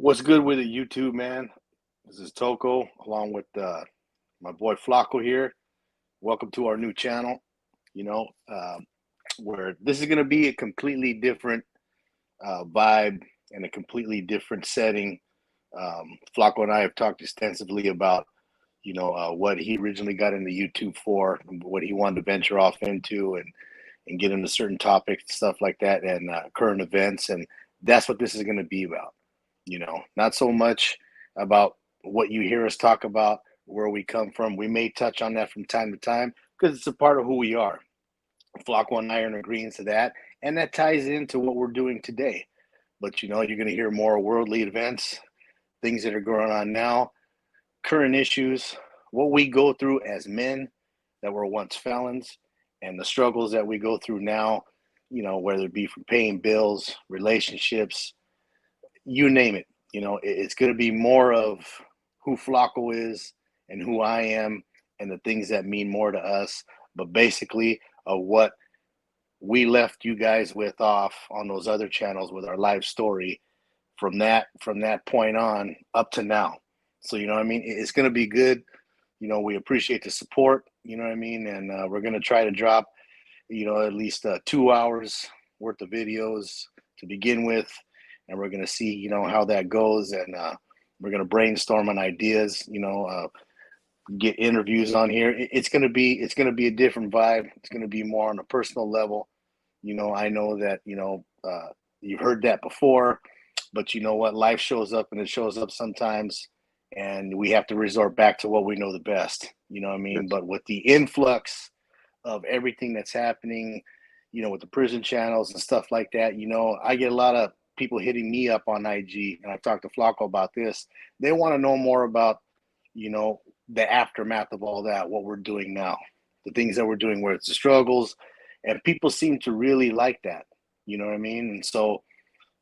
What's good with it, YouTube, man? This is Toko along with my boy Flaco here. Welcome to our new channel. You know, where this is going to be a completely different vibe and a completely different setting. Flaco and I have talked extensively about, what he originally got into YouTube for, what he wanted to venture off into, and get into certain topics, stuff like that, and current events, and that's what this is going to be about. Not so much about what you hear us talk about, where we come from. We may touch on that from time to time because it's a part of who we are. Flocko and I are in agreement to that, and that ties into what we're doing today. But you're going to hear more worldly events, things that are going on now, current issues, what we go through as men that were once felons, and the struggles that we go through now, whether it be from paying bills, relationships, you name it. It's going to be more of who Flocko is and who I am and the things that mean more to us, but basically what we left you guys with off on those other channels with our live story from that point on up to now. So, it's going to be good. We appreciate the support, and we're going to try to drop, at least 2 hours worth of videos to begin with. And we're going to see, how that goes. And we're going to brainstorm on ideas, get interviews on here. It's going to be a different vibe. It's going to be more on a personal level. I know that, you've heard that before, but you know what? Life shows up, and it shows up sometimes, and we have to resort back to what we know the best. Yes. But with the influx of everything that's happening, with the prison channels and stuff like that, I get a lot of people hitting me up on IG, and I've talked to Flocko about this. They want to know more about, the aftermath of all that, what we're doing now, the things that we're doing, where it's the struggles, and people seem to really like that. And so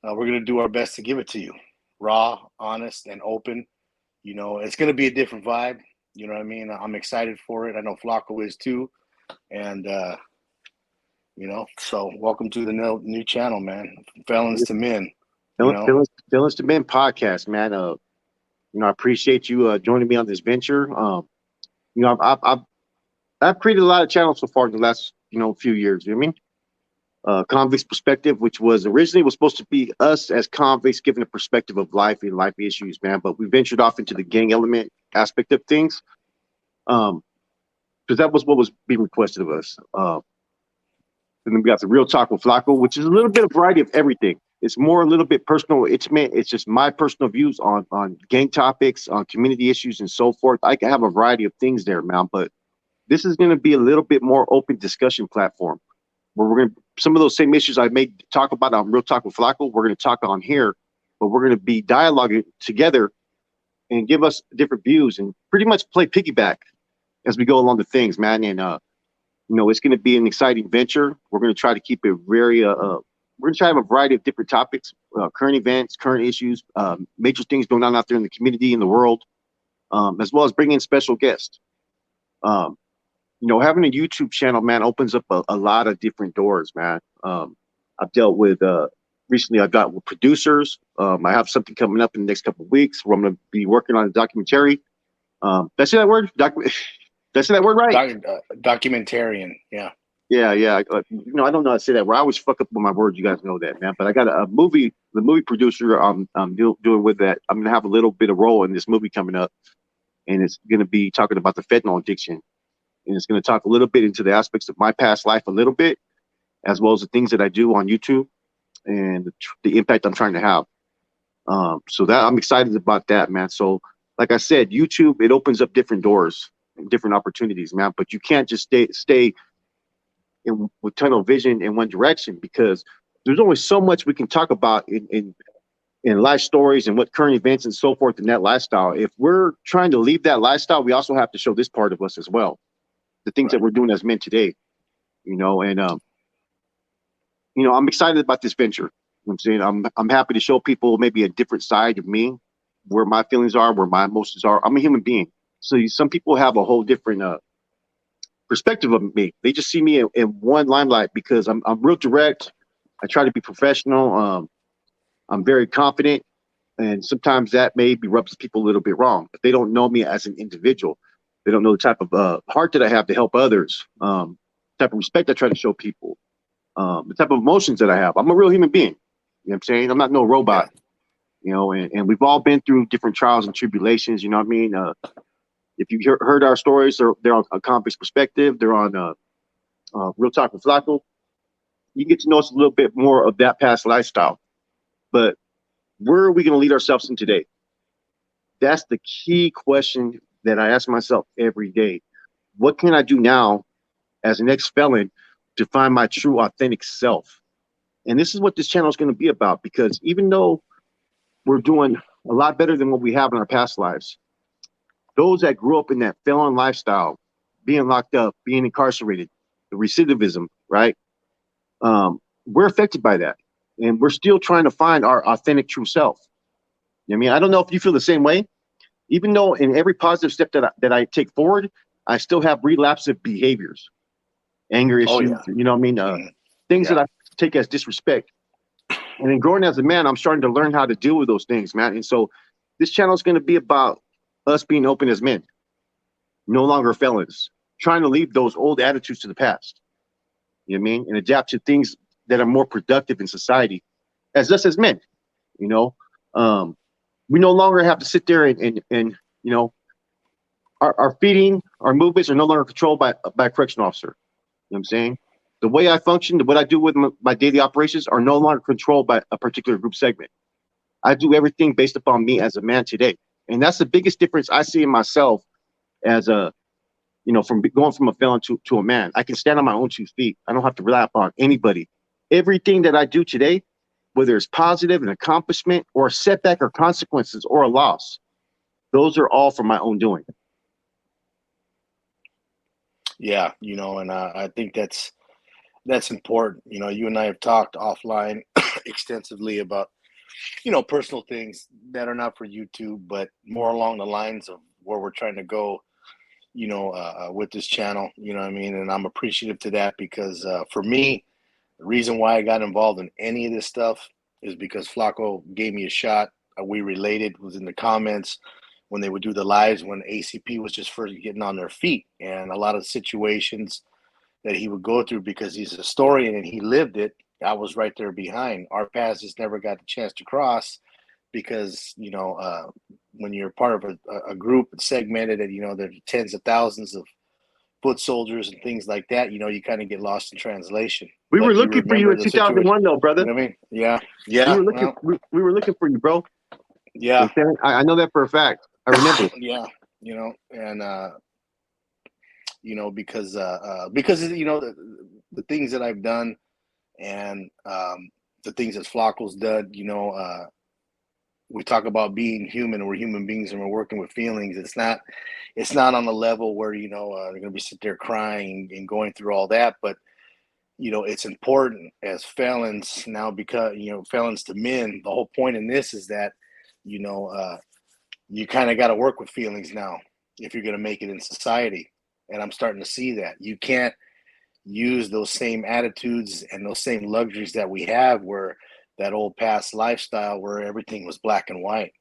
we're going to do our best to give it to you, raw, honest, and open. It's going to be a different vibe. I'm excited for it. I know Flocko is too. And, so welcome to the new channel, man. Felons to Men. Felons to Men podcast, man. I appreciate you joining me on this venture. I've created a lot of channels so far in the last, few years. You know what I mean? Convicts Perspective, which was supposed to be us as convicts giving a perspective of life and life issues, man. But we ventured off into the gang element aspect of things. Because that was what was being requested of us. And then we got the Real Talk with Flaco, which is a little bit of variety of everything. It's more a little bit personal. It's just my personal views on gang topics, on community issues, and so forth. I can have a variety of things there, man. But this is going to be a little bit more open discussion platform where we're going to some of those same issues I may talk about on Real Talk with Flaco. We're going to talk on here, but we're going to be dialoguing together and give us different views and pretty much play piggyback as we go along the things, man. And it's going to be an exciting venture. We're going to try to keep it very we're going to try to have a variety of different topics, current events, current issues, major things going on out there in the community, in the world, as well as bringing in special guests. Having a YouTube channel, man, opens up a lot of different doors, man. I've dealt with, recently I've got with producers. I have something coming up in the next couple of weeks where I'm going to be working on a documentary. Did I say that word? Did I say that word right? Documentarian, yeah. Yeah. I don't know how to say that. Where I always fuck up with my words. You guys know that, man. But I got the movie producer I'm doing with that. I'm gonna have a little bit of role in this movie coming up, and it's gonna be talking about the fentanyl addiction, and it's gonna talk a little bit into the aspects of my past life a little bit, as well as the things that I do on YouTube and the impact I'm trying to have. So that I'm excited about that, man. So like I said, YouTube, it opens up different doors and different opportunities, man. But you can't just stay with tunnel vision in one direction, because there's only so much we can talk about in life stories and what current events and so forth in that lifestyle. If we're trying to leave that lifestyle, we also have to show this part of us as well, the things that we're doing as men today, and I'm excited about this venture. I'm saying I'm happy to show people maybe a different side of me, where my feelings are, where my emotions are. I'm a human being. So some people have a whole different perspective of me. They just see me in one limelight because I'm real direct. I try to be professional. I'm very confident. And sometimes that maybe rubs people a little bit wrong, but they don't know me as an individual. They don't know the type of heart that I have to help others, type of respect I try to show people, the type of emotions that I have. I'm a real human being. You know what I'm saying? I'm not no robot. Yeah. You know, and we've all been through different trials and tribulations. You know what I mean? If you heard our stories, they're on a convict's perspective. They're on Real Talk with Flaco. You get to know us a little bit more of that past lifestyle. But where are we going to lead ourselves in today? That's the key question that I ask myself every day. What can I do now as an ex-felon to find my true, authentic self? And this is what this channel is going to be about, because even though we're doing a lot better than what we have in our past lives, those that grew up in that felon lifestyle, being locked up, being incarcerated, the recidivism, right? We're affected by that. And we're still trying to find our authentic true self. I mean, I don't know if you feel the same way. Even though in every positive step that I take forward, I still have relapsive behaviors, anger Oh issues, yeah. you know what I mean? Things that I take as disrespect. And then growing as a man, I'm starting to learn how to deal with those things, man. And so this channel is going to be about us being open as men, no longer felons, trying to leave those old attitudes to the past. You know what I mean? And adapt to things that are more productive in society as us as men. You know, we no longer have to sit there and you know, our feeding, our movements are no longer controlled by a correction officer. You know what I'm saying? The way I function, what I do with my daily operations are no longer controlled by a particular group segment. I do everything based upon me as a man today. And that's the biggest difference I see in myself as a, you know, from going from a felon to a man. I can stand on my own 2 feet. I don't have to rely upon anybody. Everything that I do today, whether it's positive, an accomplishment, or a setback, or consequences, or a loss, those are all from my own doing. Yeah, you know, and I think that's important. You know, you and I have talked offline extensively about, you know, personal things that are not for YouTube, but more along the lines of where we're trying to go, you know, with this channel. You know what I mean? And I'm appreciative to that because for me, the reason why I got involved in any of this stuff is because Flaco gave me a shot. We related, was in the comments when they would do the lives when ACP was just first getting on their feet, and a lot of situations that he would go through because he's a historian and he lived it. I was right there behind. Our paths just never got the chance to cross because, you know, when you're part of a group and segmented and, you know, there's tens of thousands of foot soldiers and things like that, you know, you kind of get lost in translation. We were But you looking for you remember in the situation. 2001, though, brother. You know what I mean? Yeah. We Yeah. were looking. Well, We were looking for you, bro. yeah. I know that for a fact. I remember. Yeah. You know, and you know, because you know the things that I've done and the things that Flacco's done, you know, we talk about being human. We're human beings, and we're working with feelings. It's not on the level where, you know, they're gonna be sit there crying and going through all that. But you know, it's important as felons now because, you know, felons to men. The whole point in this is that, you know, you kind of got to work with feelings now if you're gonna make it in society. And I'm starting to see that you can't use those same attitudes and those same luxuries that we have where that old past lifestyle where everything was black and white.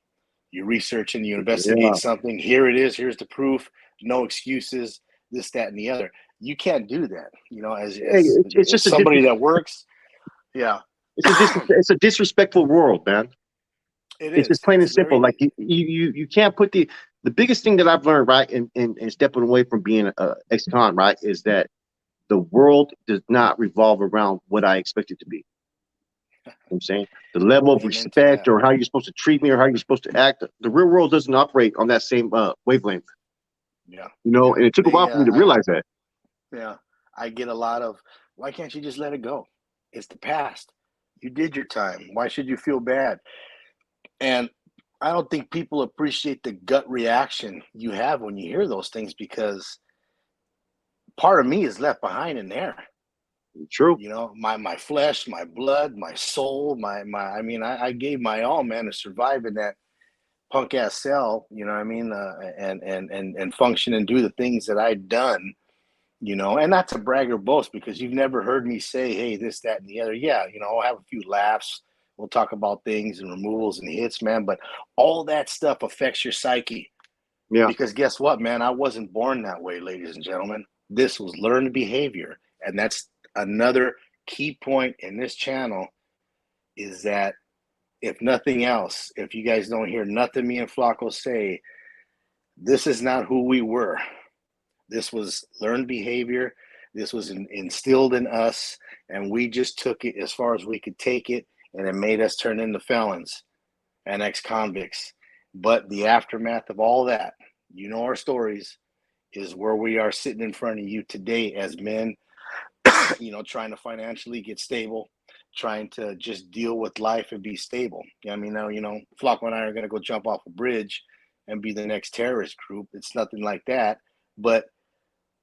You research and you investigate Yeah. something, here it is, here's the proof, no excuses, this, that, and the other. You can't do that, you know, Hey, it's as just somebody that works. Yeah. it's a disrespectful world, man. It It's is. just plain and It's simple. very. Like you can't put the biggest thing that I've learned, right, and stepping away from being a ex-con, right, is that the world does not revolve around what I expect it to be. You know what I'm saying? The level of Amen to respect that. or how you're supposed to treat me or how you're supposed to act, the real world doesn't operate on that same wavelength. Yeah. You know, Yeah. and it took a while for me to realize that. Yeah, I get a lot of, why can't you just let it go? It's the past. You did your time. Why should you feel bad? And I don't think people appreciate the gut reaction you have when you hear those things because part of me is left behind in there. True. You know, my flesh, my blood, my soul, I mean, I gave my all, man, to survive in that punk ass cell, you know what I mean? And function and do the things that I'd done, you know, and not to brag or boast because you've never heard me say, hey, this, that, and the other. Yeah, you know, I'll have a few laughs We'll talk about things and removals and hits, man. But all that stuff affects your psyche. Yeah. Because guess what, man? I wasn't born that way, ladies and gentlemen. This was learned behavior. And that's another key point in this channel, is that if nothing else, if you guys don't hear nothing me and Flaco say, this is not who we were. This was learned behavior. This was instilled in us, and we just took it as far as we could take it, and it made us turn into felons and ex-convicts. But the aftermath of all that, you know our stories, is where we are sitting in front of you today as men, you know, trying to financially get stable, trying to just deal with life and be stable. I mean, now, you know, Flaco and I are going to go jump off a bridge and be the next terrorist group. It's nothing like that. But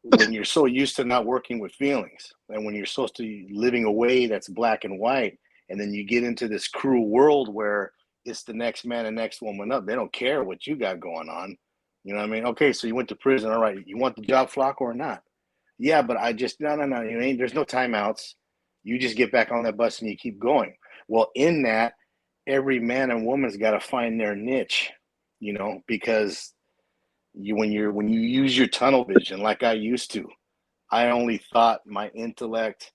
when you're so used to not working with feelings, and when you're supposed to be living a way that's black and white, and then you get into this cruel world where it's the next man and next woman up, they don't care what you got going on. You know what I mean? Okay, so you went to prison. All right, you want the job, Flaco, or not? Yeah, but I just, no. You ain't, there's no timeouts. You just get back on that bus and you keep going. Well, in that, every man and woman's got to find their niche, you know, because when you use your tunnel vision like I used to, I only thought my intellect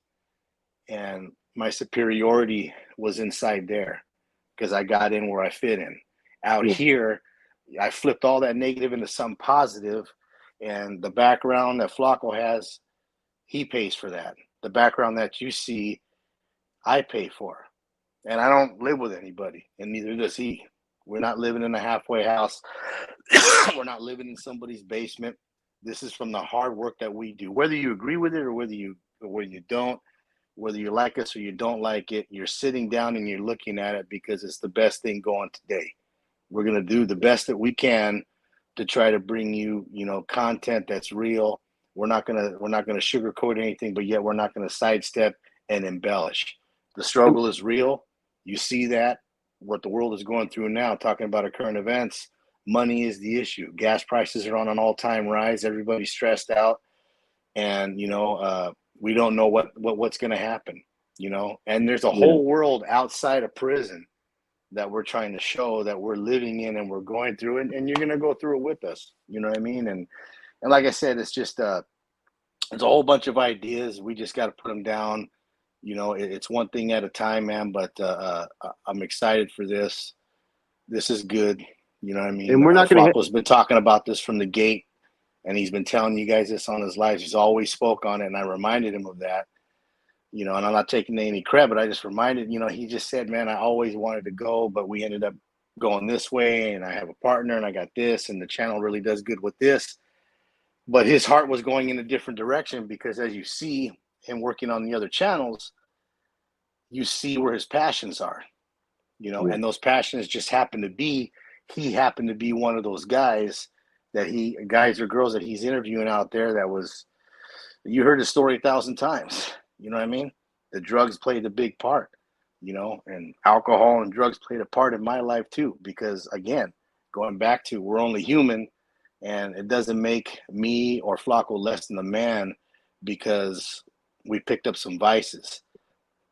and my superiority was inside there because I got in where I fit in. Out here, I flipped all that negative into some positive, and the background that Flaco has, he pays for that. The background that you see, I pay for. And I don't live with anybody, and neither does he. We're not living in a halfway house. We're not living in somebody's basement. This is from the hard work that we do. Whether you agree with it or whether you don't, whether you like us or you don't like it, you're sitting down and you're looking at it because it's the best thing going today. We're going to do the best that we can to try to bring you, you know, content that's real. We're not going to sugarcoat anything, but yet we're not going to sidestep and embellish. The struggle is real. You see that, what the world is going through now, talking about our current events. Money is the issue. Gas prices are on an all-time rise. Everybody's stressed out, and you know, we don't know what's going to happen. You know, and there's a whole world outside of prison that we're trying to show that we're living in and we're going through it, and you're going to go through it with us. You know what I mean? And like I said, it's just it's a whole bunch of ideas. We just got to put them down. You know, it's one thing at a time, man. But I'm excited for this. This is good. You know what I mean? And we're not going to. Flaco's been talking about this from the gate, and he's been telling you guys this on his live. He's always spoke on it, and I reminded him of that. You know, and I'm not taking any credit, but I just reminded. You know, he just said, "Man, I always wanted to go, but we ended up going this way, and I have a partner, and I got this, and the channel really does good with this." But his heart was going in a different direction because, as you see him working on the other channels, you see where his passions are, you know, and those passions just happen to be, he happened to be one of those guys or girls that he's interviewing out there that was, you heard his story 1,000 times, you know what I mean? The drugs played a big part, you know, and alcohol and drugs played a part in my life too, because again, going back to, we're only human. And it doesn't make me or Flaco less than a man because we picked up some vices.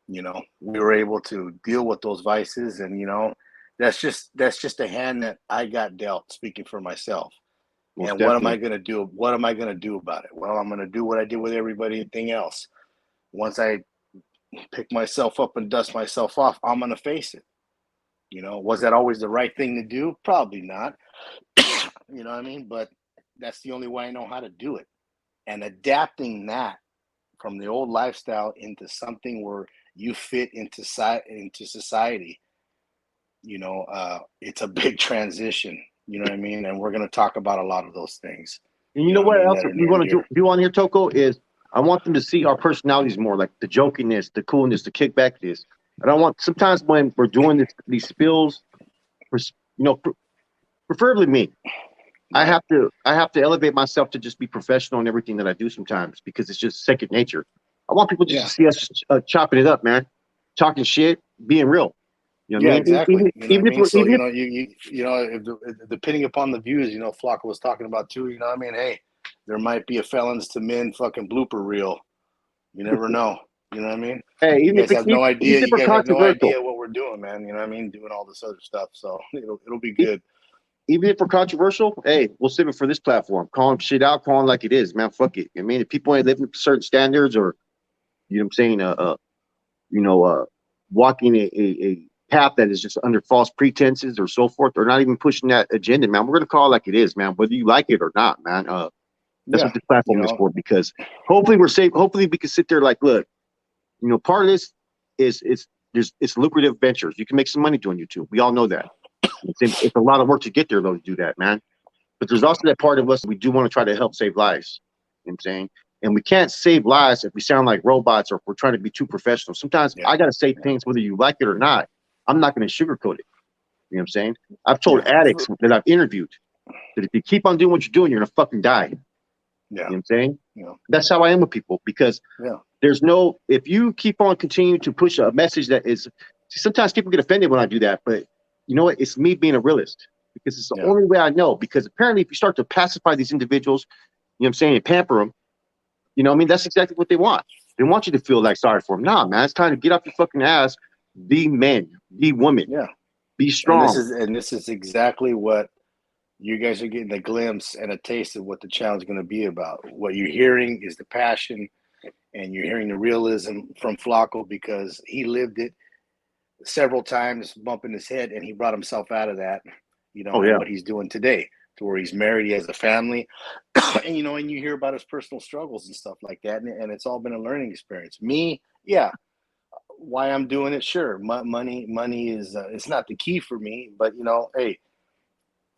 You know, we were able to deal with those vices, and you know, that's just a hand that I got dealt. Speaking for myself, Most and definitely. what am I going to do? What am I going to do about it? Well, I'm going to do what I did with everything else. Once I pick myself up and dust myself off, I'm going to face it. You know, was that always the right thing to do? Probably not. You know what I mean? But that's the only way I know how to do it. And adapting that from the old lifestyle into something where you fit into society, you know, it's a big transition. You know what I mean? And we're going to talk about a lot of those things. And you know what else that are we near want and to dear. do on here, Toko, is I want them to see our personalities more, like the jokiness, the coolness, the kickbackness. And I want, sometimes when we're doing these spills, you know, preferably me, I have to elevate myself to just be professional in everything that I do sometimes, because it's just second nature. I want people just to see us chopping it up, man, talking shit, being real. You know what I mean? Exactly. You know what I mean? So, Even you if, know, you know, depending upon the views, you know, Flaco was talking about too, you know what I mean? Hey, there might be a Felons to Men fucking blooper reel. You never know. You know what I mean? Hey, You guys have no even idea. if You we're guys have no controversial, idea what we're doing, man. You know what I mean? Doing all this other stuff. So it'll be e- good. even if we're controversial, hey, we'll save it for this platform. Calling shit out, calling like it is, man. Fuck it. I mean, if people ain't living certain standards, or you know what I'm saying, you know, walking a path that is just under false pretenses or so forth, or not even pushing that agenda, man, we're gonna call it like it is, man, whether you like it or not, man. That's Yeah. what this You platform is know. for. Because hopefully we're safe. Hopefully we can sit there like, look, you know, part of this is it's lucrative ventures. You can make some money doing YouTube. We all know that. It's a lot of work to get there though to do that, man. But there's also that part of us we do want to try to help save lives. You know what I'm saying? And we can't save lives if we sound like robots or if we're trying to be too professional. Sometimes Yeah. I gotta say things whether you like it or not. I'm not gonna sugarcoat it. You know what I'm saying? I've told Yeah. addicts that I've interviewed that if you keep on doing what you're doing, you're gonna fucking die. Yeah. You know what I'm saying? Yeah. That's how I am with people, because Yeah. there's no, if you keep on continuing to push a message that is, see, sometimes people get offended when I do that, but you know what? It's me being a realist, because it's the Yeah. only way I know. Because apparently, if you start to pacify these individuals, you know what I'm saying, and pamper them, you know what I mean? That's exactly what they want. They want you to feel like sorry for them. Nah, man, it's time to get off your fucking ass, be men, be women, Yeah. be And strong. this is exactly what you guys are getting, a glimpse and a taste of what the challenge is going to be about. What you're hearing is the passion, and you're hearing the realism from Flacco, because he lived it several times, bumping his head, and he brought himself out of that, you know, Oh, and yeah. what he's doing today, to where he's married, he has a family, and you know, and you hear about his personal struggles and stuff like that, and it's all been a learning experience. Me, yeah, why I'm doing it, sure, money is it's not the key for me, but you know, hey,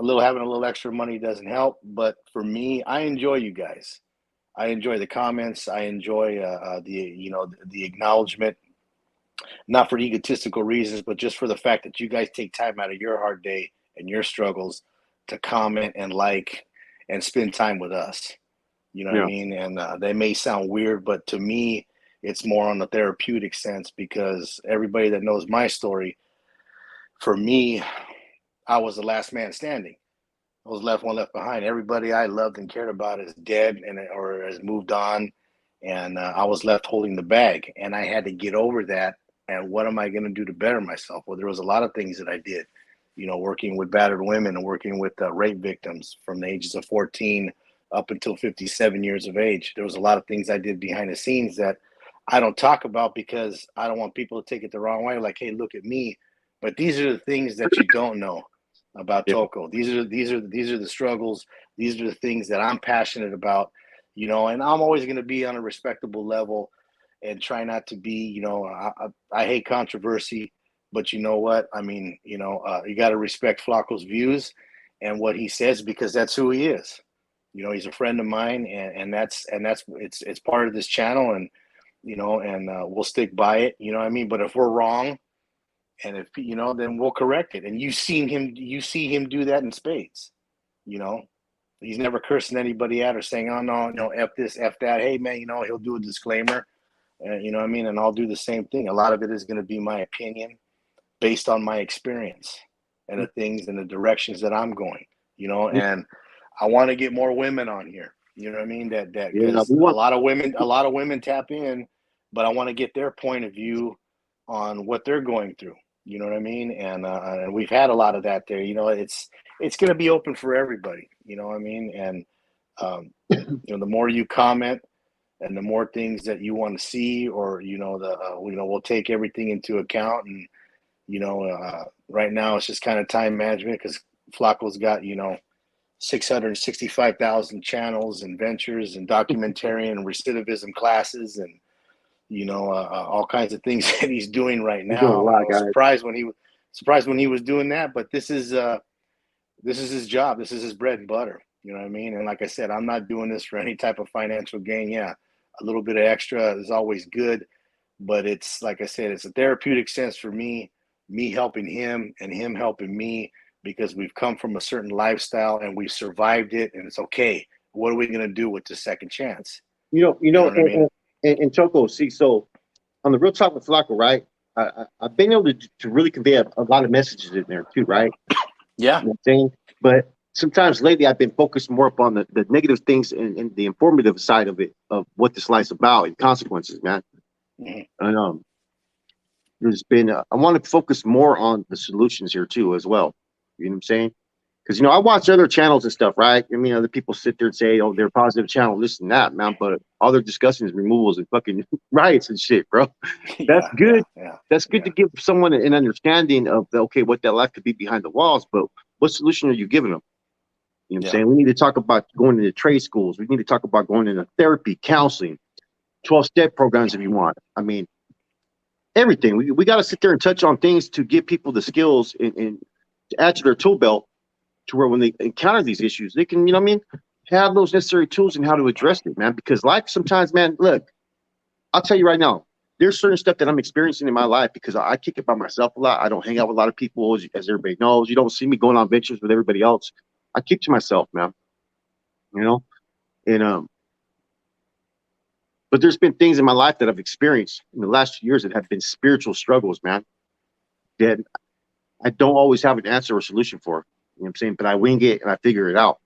having a little extra money doesn't help. But for me, I enjoy you guys. I enjoy the comments. I enjoy the acknowledgement, not for egotistical reasons, but just for the fact that you guys take time out of your hard day and your struggles to comment and like and spend time with us. You know what I Yeah. mean? And they may sound weird, but to me, it's more on the therapeutic sense, because everybody that knows my story, for me, I was the last man standing. I was left behind. Everybody I loved and cared about is dead and or has moved on, and I was left holding the bag. And I had to get over that. And what am I going to do to better myself? Well, there was a lot of things that I did. You know, working with battered women and working with rape victims from the ages of 14 up until 57 years of age. There was a lot of things I did behind the scenes that I don't talk about, because I don't want people to take it the wrong way. Like, hey, look at me. But these are the things that you don't know about Yeah. Toko. These are the struggles. These are the things that I'm passionate about, you know. And I'm always going to be on a respectable level, and try not to be, you know. I hate controversy, but you know what? I mean, you know, you got to respect Flacco's views and what he says, because that's who he is. You know, he's a friend of mine, and that's it's part of this channel, and you know, and we'll stick by it. You know what I mean? But if we're wrong, and if you know, then we'll correct it. And you see him do that in spades. You know, he's never cursing anybody out or saying, "Oh no, no, f this, f that." Hey man, you know, he'll do a disclaimer, you know what I mean, and I'll do the same thing. A lot of it is going to be my opinion based on my experience and the things and the directions that I'm going. You know, and I want to get more women on here. You know what I mean? That Yeah. because We want, a lot of women tap in, but I want to get their point of view on what they're going through. You know what I mean? And we've had a lot of that there. You know, it's going to be open for everybody. You know what I mean? And you know, the more you comment and the more things that you want to see, or you know, we'll take everything into account. And you know, right now it's just kind of time management, because Flacco's got, you know, 665,000 channels and ventures and documentarian and recidivism classes, and you know, all kinds of things that he's doing right we're doing a now. I lot, was guys. surprised when he was doing that, but this is his job. This is his bread and butter. You know what I mean? And like I said, I'm not doing this for any type of financial gain. Yeah, a little bit of extra is always good, but it's like I said, it's a therapeutic sense for me helping him and him helping me, because we've come from a certain lifestyle and we've survived it, and it's okay. What are we going to do with the second chance? You You know know, what I mean? and Choco, see, so on the real talk with Flacco, right? I've been able to really convey a lot of messages in there too, right? Yeah. You know what I'm saying? But sometimes lately I've been focused more upon the negative things and the informative side of it, of what this life's about and consequences, man. Mhm. And there's been I want to focus more on the solutions here too as well. You know what I'm saying? Because I watch other channels and stuff, right? I mean, other people sit there and say, "Oh, they're a positive channel, this and that, man." But all they're discussing is removals and fucking riots and shit, bro. That's Yeah, good. yeah, yeah, That's good yeah, to give someone an understanding of okay, what that life could be behind the walls. But what solution are you giving them? You know what I'm yeah, saying? We need to talk about going into trade schools. We need to talk about going into therapy, counseling, 12-step programs if you want. I mean, everything. We got to sit there and touch on things to give people the skills and to add to their tool belt to where when they encounter these issues, they can, have those necessary tools and how to address it, man. Because life sometimes, man, look, I'll tell you right now, there's certain stuff that I'm experiencing in my life because I kick it by myself a lot. I don't hang out with a lot of people, as everybody knows. You don't see me going on ventures with everybody else. I keep to myself, man. You know, and but there's been things in my life that I've experienced in the last few years that have been spiritual struggles, man. That I don't always have an answer or solution for. You know what I'm saying? But I wing it and I figure it out.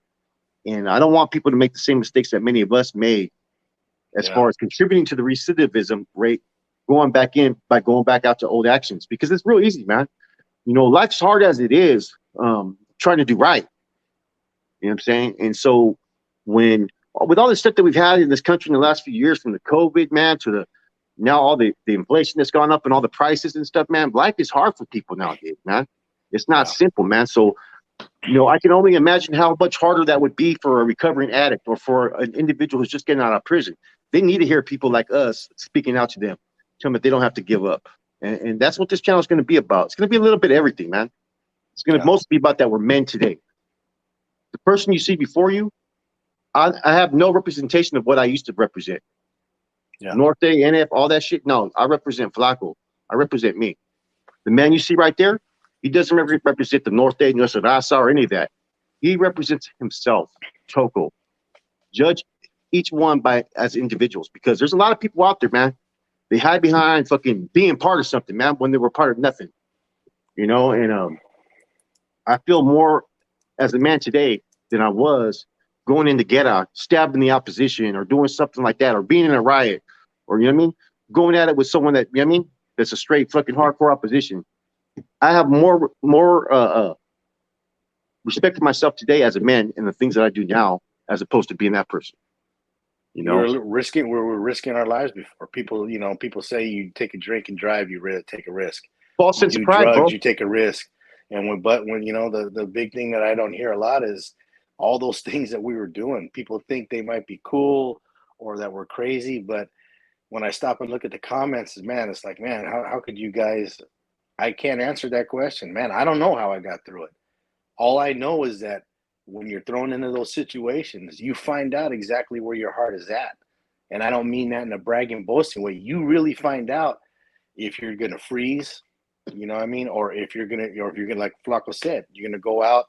And I don't want people to make the same mistakes that many of us made as yeah, far as contributing to the recidivism rate, going back in by going back out to old actions because it's real easy, man. Life's hard as it is, trying to do right. You know what I'm saying? And so when with all the stuff that we've had in this country in the last few years, from the COVID, man, to the now all the inflation that's gone up and all the prices and stuff, man, life is hard for people nowadays, man. It's not yeah, simple, man. So I can only imagine how much harder that would be for a recovering addict or for an individual who's just getting out of prison. They need to hear people like us speaking out to them, tell them that they don't have to give up. And that's what this channel is going to be about. It's going to be a little bit of everything, man. It's going to yeah, mostly be about that we're men today. The person you see before you, I have no representation of what I used to represent. yeah, Norte, NF, all that shit. No, I represent Flaco. I represent me. The man you see right there, he doesn't represent the Norte, Nuestra Raza, or any of that. He represents himself, Toko. Judge each one by as individuals because there's a lot of people out there, man. They hide behind fucking being part of something, man, when they were part of nothing. And I feel more as a man today than I was going in to get out, stabbing the opposition or doing something like that, or being in a riot, or going at it with someone that that's a straight fucking hardcore opposition. I have more respect for myself today as a man and the things that I do now as opposed to being that person. we're risking our lives before people. People say you take a drink and drive, you take a risk. False You sense of do pride, drugs, bro. you take a risk. And when the big thing that I don't hear a lot is all those things that we were doing. People think they might be cool or that we're crazy, but when I stop and look at the comments, man, it's like, man, how could you guys? I can't answer that question, man. I don't know how I got through it. All I know is that when you're thrown into those situations, you find out exactly where your heart is at. And I don't mean that in a bragging, boasting way. You really find out if you're gonna freeze, you know what I mean, or if you're gonna, like Flaco said, you're gonna go out.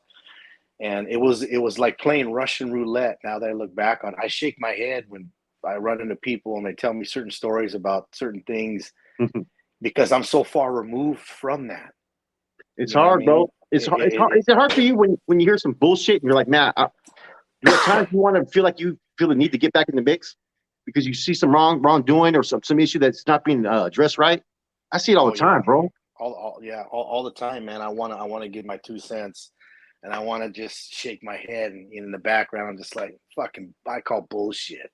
And it was like playing Russian roulette. Now that I look back on, I shake my head when I run into people and they tell me certain stories about certain things because I'm so far removed from that. It's You know what I hard, mean? bro. It's hard. It's hard. Is it hard for you when you hear some bullshit and you're like, man, there are times you want to feel like you feel the need to get back in the mix because you see some wrongdoing or some issue that's not being addressed right. I see it all the Oh time, yeah, bro. all the time, man. I wanna give my 2 cents, and I want to just shake my head, and in the background, I'm just like fucking. I call bullshit.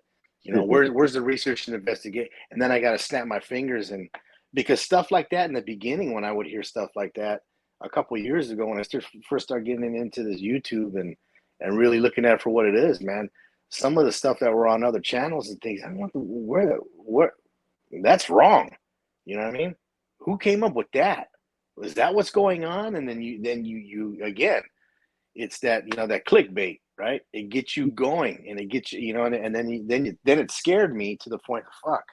Where's the research and investigate? And then I got to snap my fingers, and because stuff like that in the beginning, when I would hear stuff like that a couple of years ago, when I first started getting into this YouTube and really looking at it for what it is, man. Some of the stuff that were on other channels and things, I wonder where that's wrong. You know what I mean? Who came up with that? Was that what's going on? And then you again, it's that that clickbait, right? It gets you going and it gets you, and then it scared me to the point of fuck.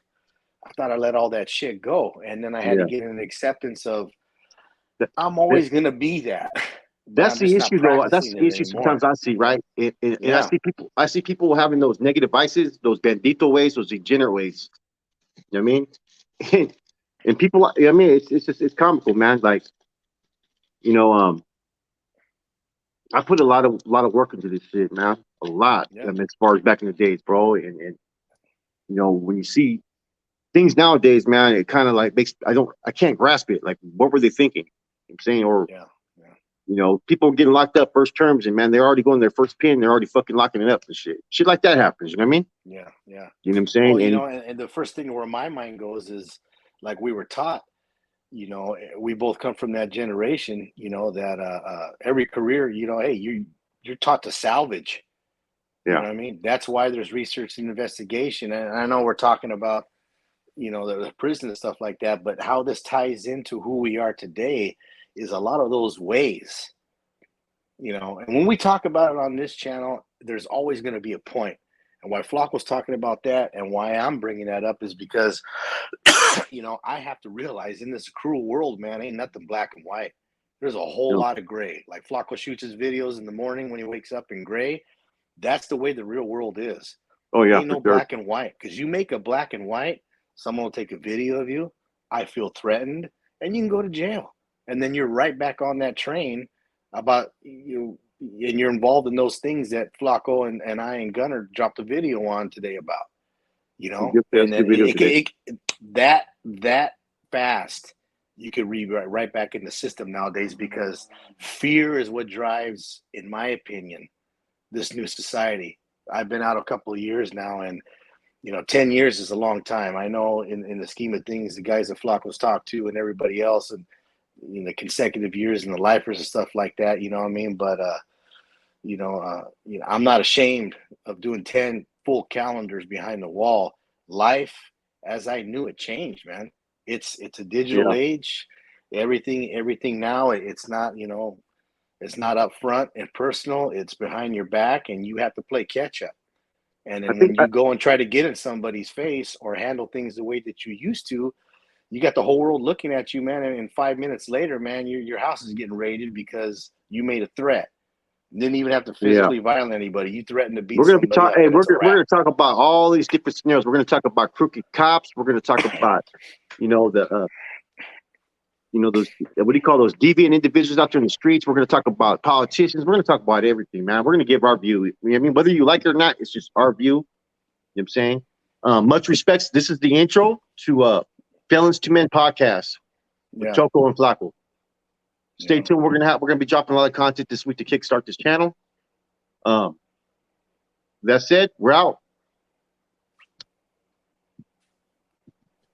I thought I let all that shit go, and then I had to Yeah, get an acceptance of that, I'm that, always gonna be that, but that's I'm the just not issue, though. That's practicing the it issue. anymore. Sometimes I see, right, and Yeah, I see people having those negative vices, those bandito ways, those degenerate ways. You know what I mean? And people, I mean, it's just it's comical, man. Like you know, I put a lot of work into this shit, man. A lot. I yeah, mean, as far as back in the days, bro. And when you see things nowadays, man, it kind of like makes I can't grasp it. Like, what were they thinking? You know what I'm saying, or Yeah. Yeah. people getting locked up first terms, and man, they're already going their first pin, they're already fucking locking it up and shit like that happens. You know what I mean? Yeah. Yeah. You know what I'm Well, saying? And and the first thing where my mind goes is like we were taught, we both come from that generation, that every career, hey, you're taught to salvage. You know yeah, what I mean? That's why there's research and investigation. And I know we're talking about, the prison and stuff like that, but how this ties into who we are today is a lot of those ways, And when we talk about it on this channel, there's always going to be a point. And why Flock was talking about that and why I'm bringing that up is because, I have to realize in this cruel world, man, ain't nothing black and white. There's a whole no. lot of gray. Like Flacco shoots his videos in the morning when he wakes up in gray. That's the way the real world is. Oh yeah, Ain't for no sure. black and white. Because you make a black and white, someone will take a video of you. I feel threatened, and you can go to jail. And then you're right back on that train about you, and you're involved in those things that Flacco and I and Gunner dropped a video on today about. That's And a then good video today. that fast you could read right back in the system nowadays because fear is what drives, in my opinion, this new society. I've been out a couple of years now, and 10 years is a long time. I know in the scheme of things, the guys that Flacco's talked to and everybody else, and the consecutive years and the lifers and stuff like that, you know what I mean? But I'm not ashamed of doing 10 full calendars behind the wall. Life as I knew it changed, man. It's a digital Yeah, age. Everything now, it's not, it's not up front and personal. It's behind your back, and you have to play catch up. And I then think when you go and try to get in somebody's face or handle things the way that you used to, you got the whole world looking at you, man. And 5 minutes later, man, your house is getting raided because you made a threat. Didn't even have to yeah. physically violate anybody. You threatened to beat We're gonna be somebody talking. up, Hey, and it's a we're wrap. gonna talk about all these different scenarios. We're gonna talk about crooked cops. We're gonna talk about, the those, what do you call those deviant individuals out there in the streets. We're gonna talk about politicians. We're gonna talk about everything, man. We're gonna give our view. I mean, whether you like it or not, it's just our view. You know what I'm saying? Much respects. This is the intro to Felons to Men podcast with Yeah, Toko and Flaco. Stay yeah. tuned. We're gonna be dropping a lot of content this week to kickstart this channel. That said, we're out.